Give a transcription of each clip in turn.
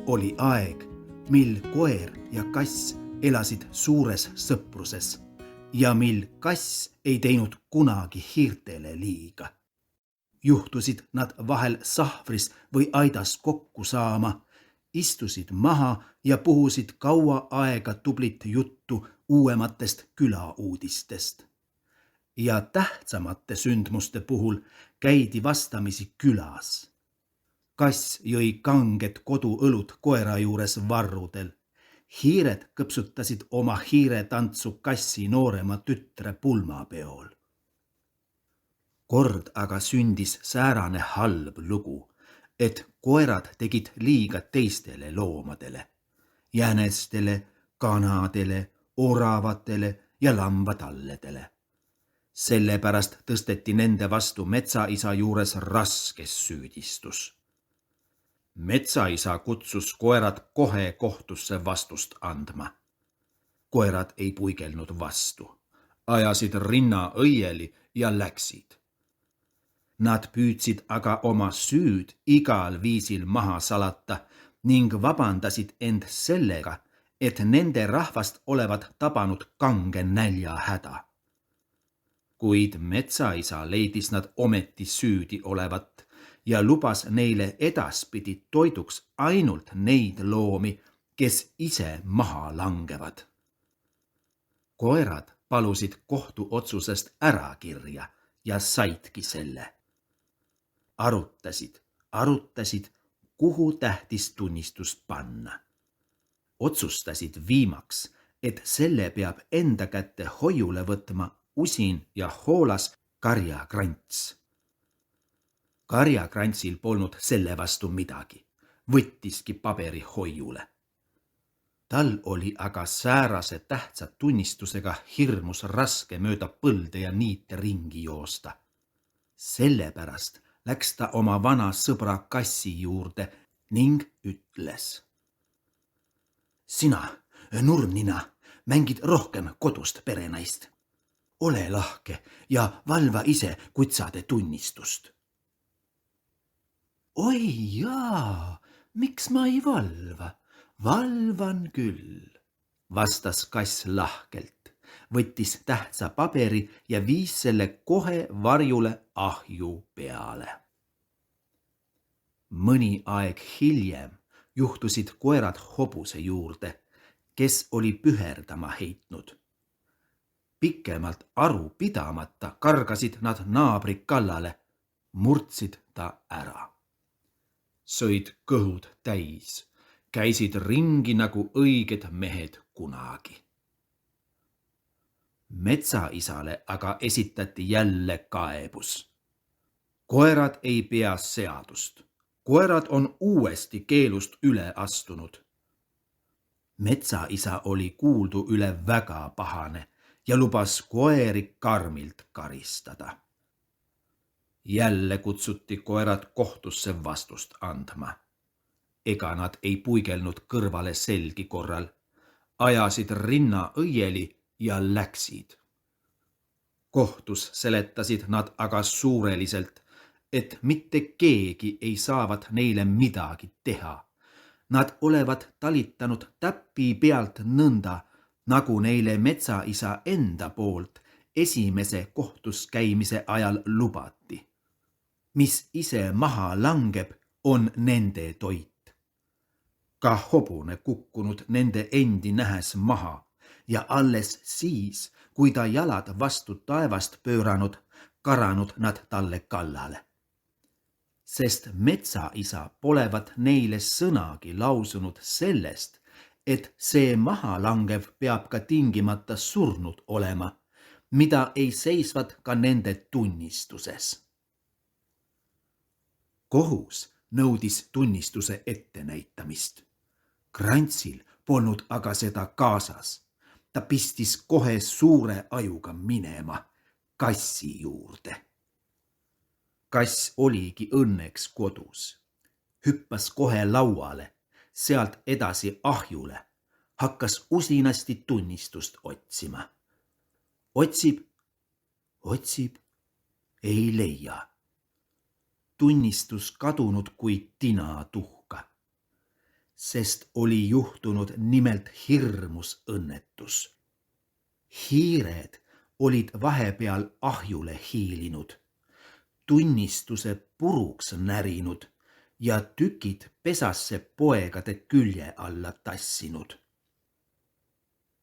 Oli aeg, mil koer ja kass elasid suures sõpruses ja mil kass ei teinud kunagi hiirtele liiga. Juhtusid nad vahel sahvris või aidas kokku saama, istusid maha ja puhusid kaua aega tublit juttu uuematest külauudistest. Ja tähtsamate sündmuste puhul käidi vastamisi külas. Kass jõi kanget koduõlut koera juures varrudel. Hiired kõpsutasid oma hiiretantsu kassi noorema tütre pulmapeol. Kord aga sündis säärane halb lugu, et koerad tegid liiga teistele loomadele, jänestele, kanadele, oravatele ja lambatalledele. Sellepärast tõsteti nende vastu metsaisa juures raskes süüdistus. Metsaisa kutsus koerad kohe kohtusse vastust andma. Koerad ei puigelnud vastu, ajasid rinna õieli ja läksid. Nad püüdsid aga oma süüd igal viisil maha salata ning vabandasid end sellega, et nende rahvast olevat tabanud kange näljahäda. Kuid metsaisa leidis nad ometi süüdi olevat ja lubas neile edaspidi toiduks ainult neid loomi, kes ise maha langevad. Koerad palusid kohtuotsusest ärakirja ja saidki selle. Arutasid, kuhu tähtis tunnistust panna. Otsustasid viimaks, et selle peab enda kätte hoiule võtma usin ja hoolas karjakrants. Karjakrantsil polnud selle vastu midagi, võttiski paberi hoiule. Tal oli aga säärase tähtsa tunnistusega hirmus raske mööda põlde ja niite ringi joosta. Sellepärast läks ta oma vana sõbra kassi juurde ning ütles. Sina, nurnina, mängid rohkem kodust perenaist. Ole lahke ja valva ise kutsade tunnistust. Oi jaa, miks ma ei valva? Valvan küll, vastas kass lahkelt, võttis tähtsa paberi ja viis selle kohe varjule ahju peale. Mõni aeg hiljem juhtusid koerad hobuse juurde, kes oli püherdama heitnud. Pikemalt aru pidamata kargasid nad naabri kallale, murdsid ta ära. Sõid kõhud täis, käisid ringi nagu õiged mehed kunagi. Metsaisale aga esitati jälle kaebus. Koerad ei pea seadust. Koerad on uuesti keelust üle astunud. Metsaisa oli kuuldu üle väga pahane ja lubas koeri karmilt karistada. Jälle kutsuti koerad kohtusse vastust andma. Ega nad ei puigelnud kõrvale selgi korral, ajasid rinna õieli ja läksid. Kohtus seletasid nad aga suureliselt, et mitte keegi ei saavat neile midagi teha. Nad olevat talitanud täpi pealt nõnda, nagu neile metsaisa enda poolt esimese kohtus käimise ajal lubati. Mis ise maha langeb, on nende toit. Ka hobune kukkunud nende endi nähes maha ja alles siis, kui ta jalad vastu taevast pööranud, karanud nad talle kallale. Sest metsaisa polevat neile sõnagi lausunud sellest, et see maha langev peab ka tingimata surnud olema, mida ei seisvat ka nende tunnistuses. Kohus nõudis tunnistuse ettenäitamist. Krantsil polnud aga seda kaasas. Ta pistis kohe suure ajuga minema kassi juurde. Kass oligi õnneks kodus. Hüppas kohe lauale, sealt edasi ahjule, hakkas usinasti tunnistust otsima. Otsib, ei leia. Tunnistus kadunud kui tina tuhka. sest oli juhtunud nimelt hirmus õnnetus. Hiired olid vahepeal ahjule hiilinud, tunnistuse puruks närinud ja tükid pesasse poegade külje alla tassinud.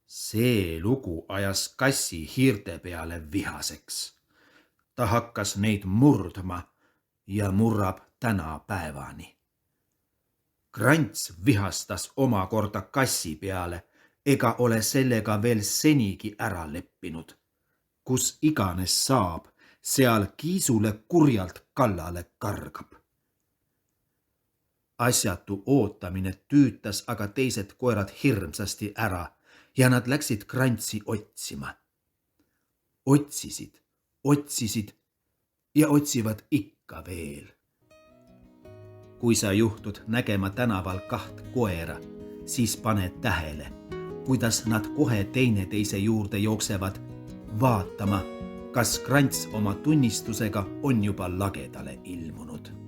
See lugu ajas kassi hiirte peale vihaseks. Ta hakkas neid murdma ja murrab tänapäevani. Krants vihastas omakorda kassi peale ega ole sellega veel senigi ära leppinud. Kus iganes saab, seal kiisule kurjalt kallale kargab. Asjatu ootamine tüütas aga teised koerad hirmsasti ära ja nad läksid Krantsi otsima. Otsisid ja otsivad ikka veel. Kui sa juhtud nägema tänaval 2 koera, siis pane tähele, kuidas nad kohe teineteise juurde jooksevad, vaatama, kas Krants oma tunnistusega on juba lagedale ilmunud.